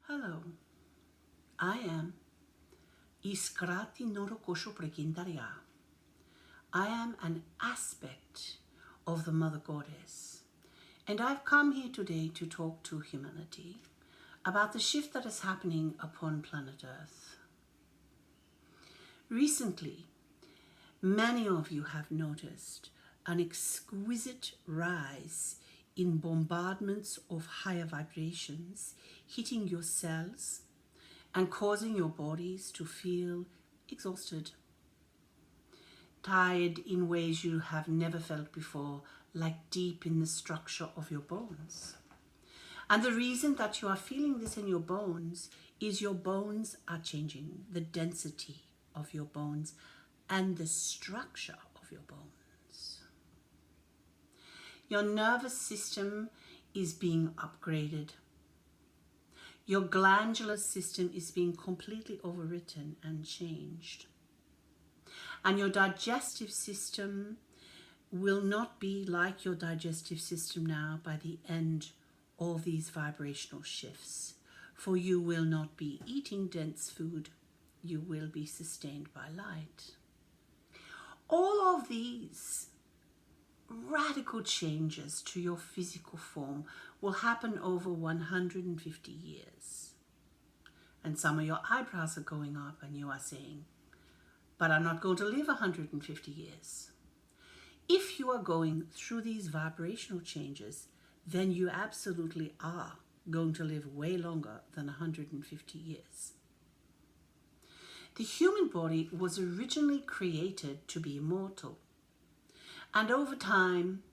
Hello, I am Iskrati Norokosho Prekindaria. I am an aspect of the Mother Goddess, and I've come here today to talk to humanity about the shift that is happening upon planet Earth. Recently, many of you have noticed an exquisite rise in bombardments of higher vibrations hitting your cells and causing your bodies to feel exhausted, tired in ways you have never felt before, like deep in the structure of your bones. And the reason that you are feeling this in your bones is your bones are changing, the density of your bones and the structure of your bones. Your nervous system is being upgraded. Your glandular system is being completely overwritten and changed. And your digestive system will not be like your digestive system now by the end of these vibrational shifts. For you will not be eating dense food. You will be sustained by light. All of these radical changes to your physical form will happen over 150 years. And some of your eyebrows are going up and you are saying, but I'm not going to live 150 years. If you are going through these vibrational changes, then you absolutely are going to live way longer than 150 years. The human body was originally created to be immortal. And over time,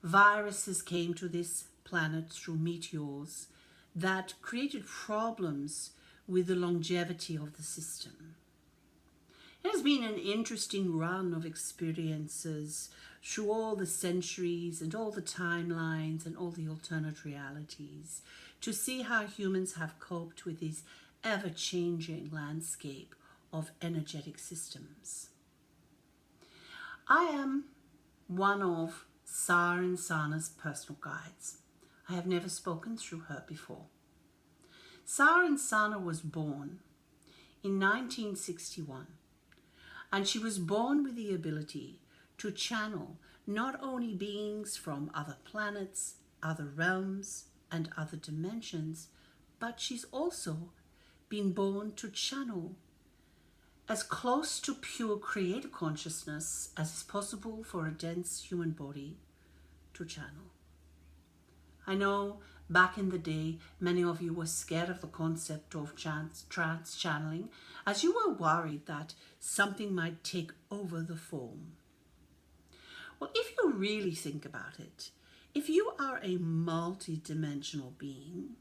viruses came to this planet through meteors that created problems with the longevity of the system. It has been an interesting run of experiences through all the centuries and all the timelines and all the alternate realities to see how humans have coped with this ever-changing landscape of energetic systems. I am one of Saren Sana's personal guides. I have never spoken through her before. Saren Sana was born in 1961, and she was born with the ability to channel not only beings from other planets, other realms, and other dimensions, but she's also been born to channel as close to pure creator consciousness as is possible for a dense human body to channel. I know back in the day, many of you were scared of the concept of trance channeling, as you were worried that something might take over the form. Well, if you really think about it, if you are a multi-dimensional being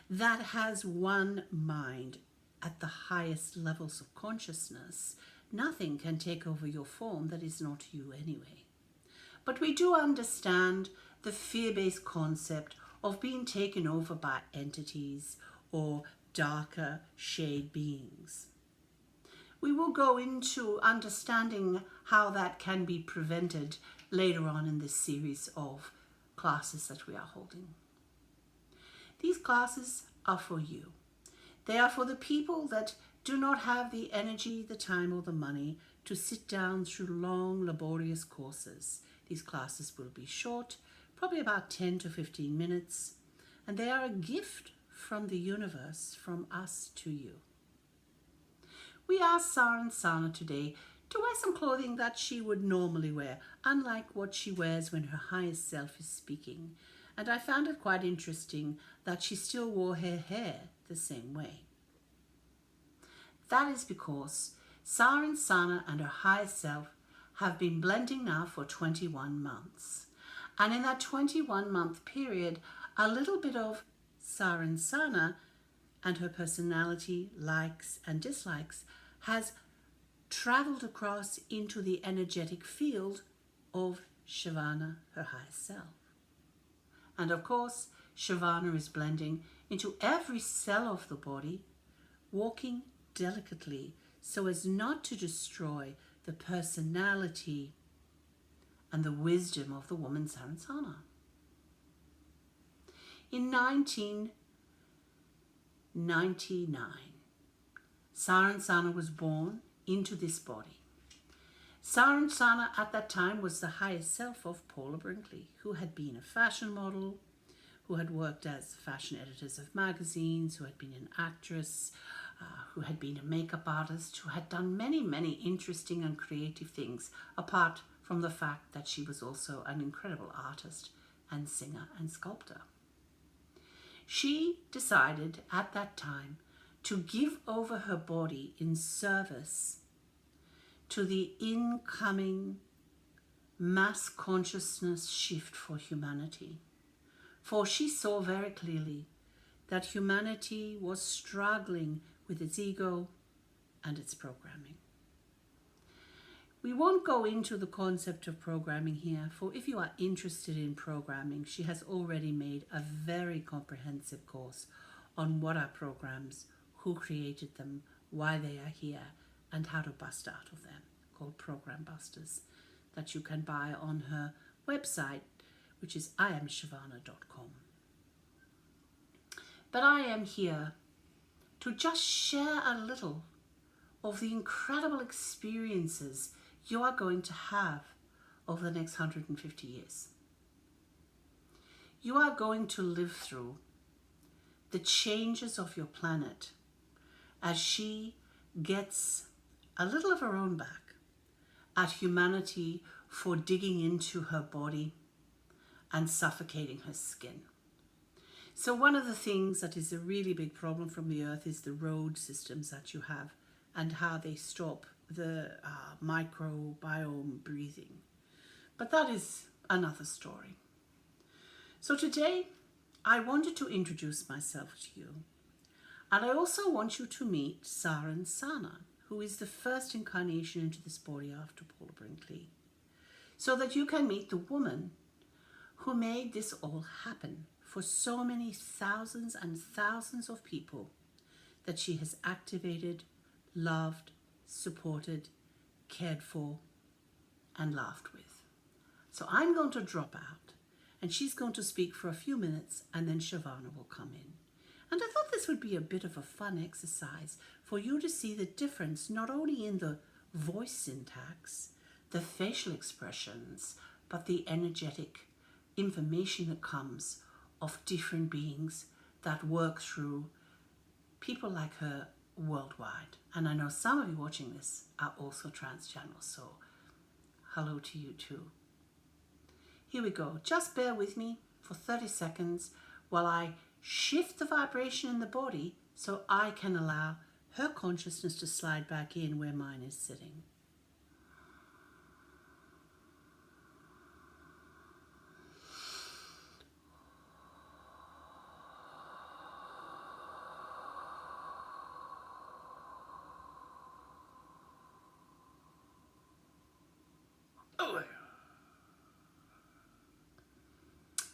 that has one mind at the highest levels of consciousness, nothing can take over your form that is not you anyway. But we do understand the fear-based concept of being taken over by entities or darker shade beings. We will go into understanding how that can be prevented later on in this series of classes that we are holding. These classes are for you. They are for the people that do not have the energy, the time, or the money to sit down through long, laborious courses. These classes will be short, probably about 10 to 15 minutes, and they are a gift from the universe, from us to you. We asked Saren Sana today to wear some clothing that she would normally wear, unlike what she wears when her highest self is speaking. And I found it quite interesting that she still wore her hair the same way. That is because Saren Sana and her highest self have been blending now for 21 months. And in that 21-month period, a little bit of Saren Sana and her personality, likes and dislikes, has traveled across into the energetic field of Shivana, her highest self. And of course, Shivana is blending into every cell of the body, walking delicately so as not to destroy the personality and the wisdom of the woman Saren Sana. In 99. Saren Sana was born into this body. Saren Sana at that time was the highest self of Paula Brinkley, who had been a fashion model, who had worked as fashion editors of magazines, who had been an actress, who had been a makeup artist, who had done many, many interesting and creative things, apart from the fact that she was also an incredible artist and singer and sculptor. She decided at that time to give over her body in service to the incoming mass consciousness shift for humanity. For she saw very clearly that humanity was struggling with its ego and its programming. We won't go into the concept of programming here, for if you are interested in programming, she has already made a very comprehensive course on what are programs, who created them, why they are here, and how to bust out of them, called Program Busters, that you can buy on her website, which is IAMShivana.com. But I am here to just share a little of the incredible experiences you are going to have over the next 150 years. You are going to live through the changes of your planet as she gets a little of her own back at humanity for digging into her body and suffocating her skin. So one of the things that is a really big problem from the earth is the road systems that you have and how they stop the microbiome breathing. But that is another story. So today I wanted to introduce myself to you, and I also want you to meet Saren Sana, who is the first incarnation into this body after Paula Brinkley, so that you can meet the woman who made this all happen for so many thousands and thousands of people that she has activated, loved, supported, cared for, and laughed with. So I'm going to drop out, and she's going to speak for a few minutes, and then Shivana will come in. And I thought this would be a bit of a fun exercise for you to see the difference, not only in the voice syntax, the facial expressions, but the energetic information that comes of different beings that work through people like her worldwide. And I know some of you watching this are also trance channels, so hello to you too. Here we go. Just bear with me for 30 seconds while I shift the vibration in the body so I can allow her consciousness to slide back in where mine is sitting.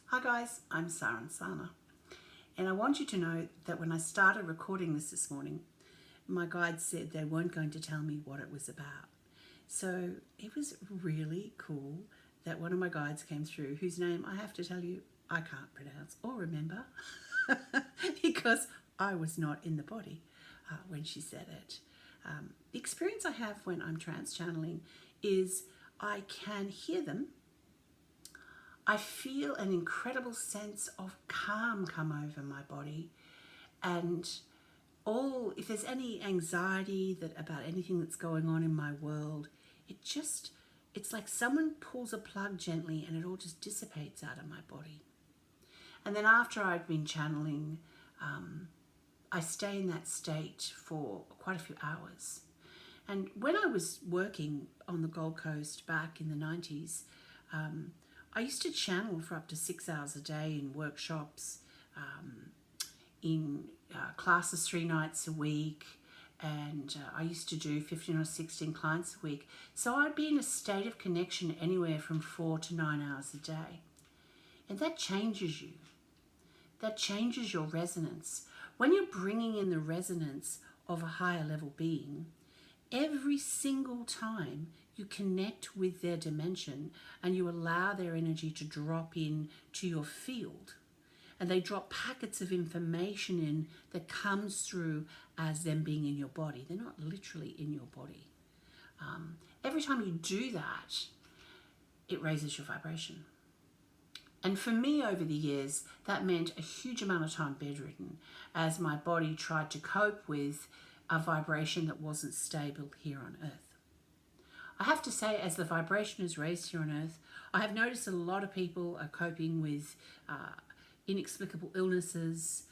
Hi guys, I'm Saren Sana, and I want you to know that when I started recording this morning, my guides said they weren't going to tell me what it was about. So it was really cool that one of my guides came through, whose name I have to tell you I can't pronounce or remember because I was not in the body when she said it. The experience I have when I'm trance channeling is I can hear them. I feel an incredible sense of calm come over my body, and if there's any anxiety about anything that's going on in my world, it's like someone pulls a plug gently and it all just dissipates out of my body. And then after I've been channeling, I stay in that state for quite a few hours. And when I was working on the Gold Coast back in the 90s, I used to channel for up to 6 hours a day in workshops, in classes 3 nights a week, and I used to do 15 or 16 clients a week. So I'd be in a state of connection anywhere from 4 to 9 hours a day. And that changes you. That changes your resonance. When you're bringing in the resonance of a higher level being, every single time you connect with their dimension and you allow their energy to drop in to your field, and they drop packets of information in that comes through as them being in your body. They're not literally in your body. Every time you do that, it raises your vibration. And for me over the years, that meant a huge amount of time bedridden as my body tried to cope with a vibration that wasn't stable here on Earth. I have to say, as the vibration is raised here on Earth, I have noticed that a lot of people are coping with inexplicable illnesses,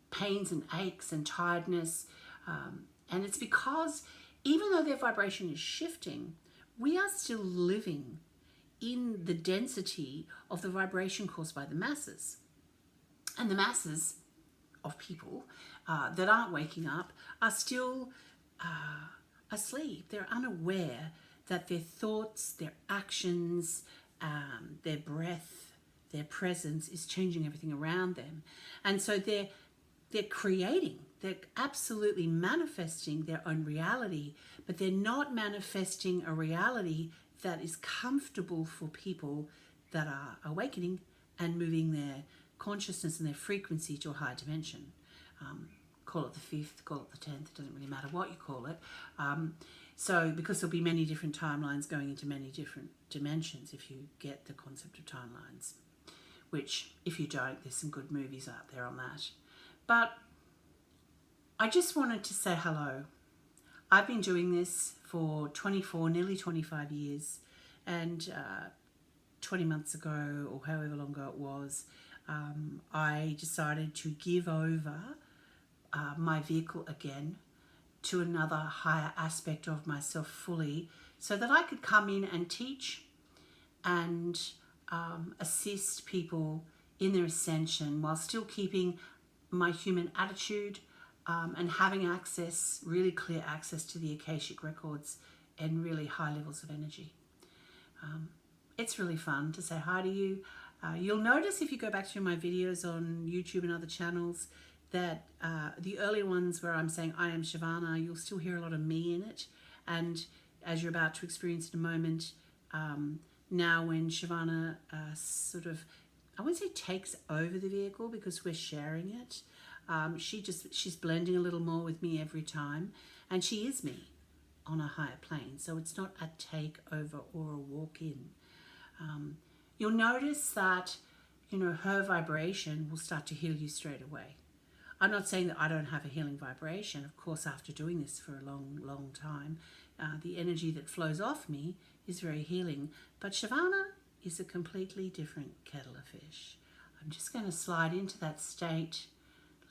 pains and aches and tiredness. And it's because even though their vibration is shifting, we are still living in the density of the vibration caused by the masses. And the masses of people that aren't waking up are still asleep. They're unaware that their thoughts, their actions, their breath, their presence is changing everything around them. And so they're creating, they're absolutely manifesting their own reality, but they're not manifesting a reality that is comfortable for people that are awakening and moving their consciousness and their frequency to a higher dimension. Call it the fifth, call it the 10th, it doesn't really matter what you call it. So because there'll be many different timelines going into many different dimensions if you get the concept of timelines, which if you don't, there's some good movies out there on that. But I just wanted to say hello. I've been doing this for 24, nearly 25 years, and 20 months ago, or however long ago it was, I decided to give over my vehicle again to another higher aspect of myself fully, so that I could come in and teach and assist people in their ascension while still keeping my human attitude and having access, really clear access to the Akashic records and really high levels of energy. It's really fun to say hi to you. You'll notice if you go back through my videos on YouTube and other channels that the early ones where I'm saying IAMShivana, you'll still hear a lot of me in it. And as you're about to experience in a moment, now when Shivana sort of, I wouldn't say takes over the vehicle because we're sharing it. She's blending a little more with me every time, and she is me on a higher plane. So it's not a takeover or a walk-in. You'll notice that, her vibration will start to heal you straight away. I'm not saying that I don't have a healing vibration. Of course, after doing this for a long, long time, the energy that flows off me is very healing. But Shivana is a completely different kettle of fish. I'm just going to slide into that state,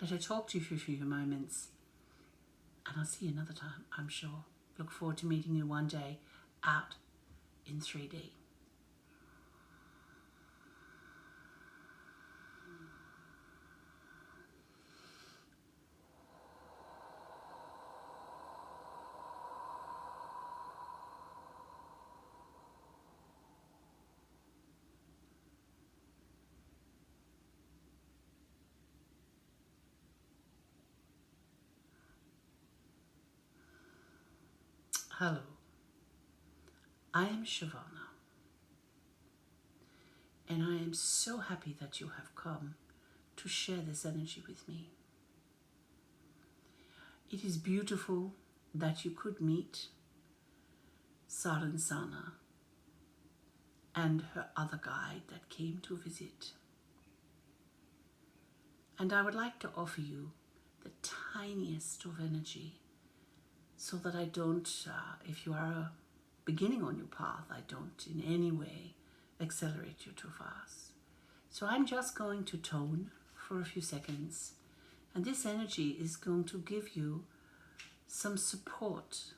let her talk to you for a few moments, and I'll see you another time, I'm sure. Look forward to meeting you one day out in 3D. Hello, I am Shivana, and I am so happy that you have come to share this energy with me. It is beautiful that you could meet Saren Sana and her other guide that came to visit. And I would like to offer you the tiniest of energy, so that I don't, if you are beginning on your path, I don't in any way accelerate you too fast. So I'm just going to tone for a few seconds, and this energy is going to give you some support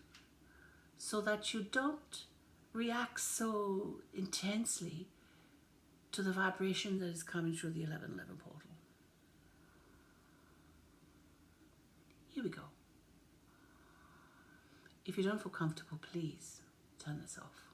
so that you don't react so intensely to the vibration that is coming through the 1111 portal. Here we go. If you don't feel comfortable, please turn this off.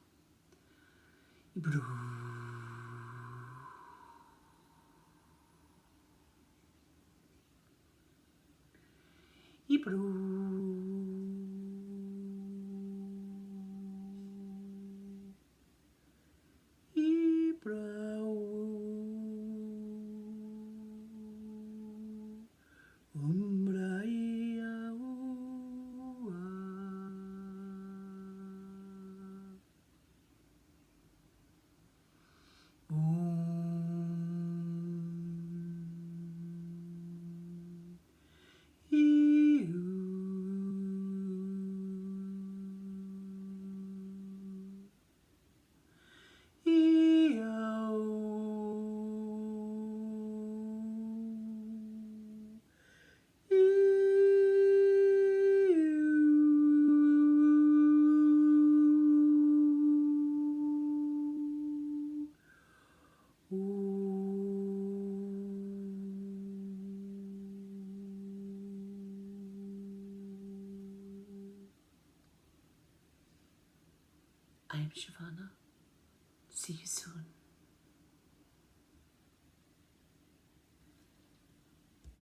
IAMShivana. See you soon.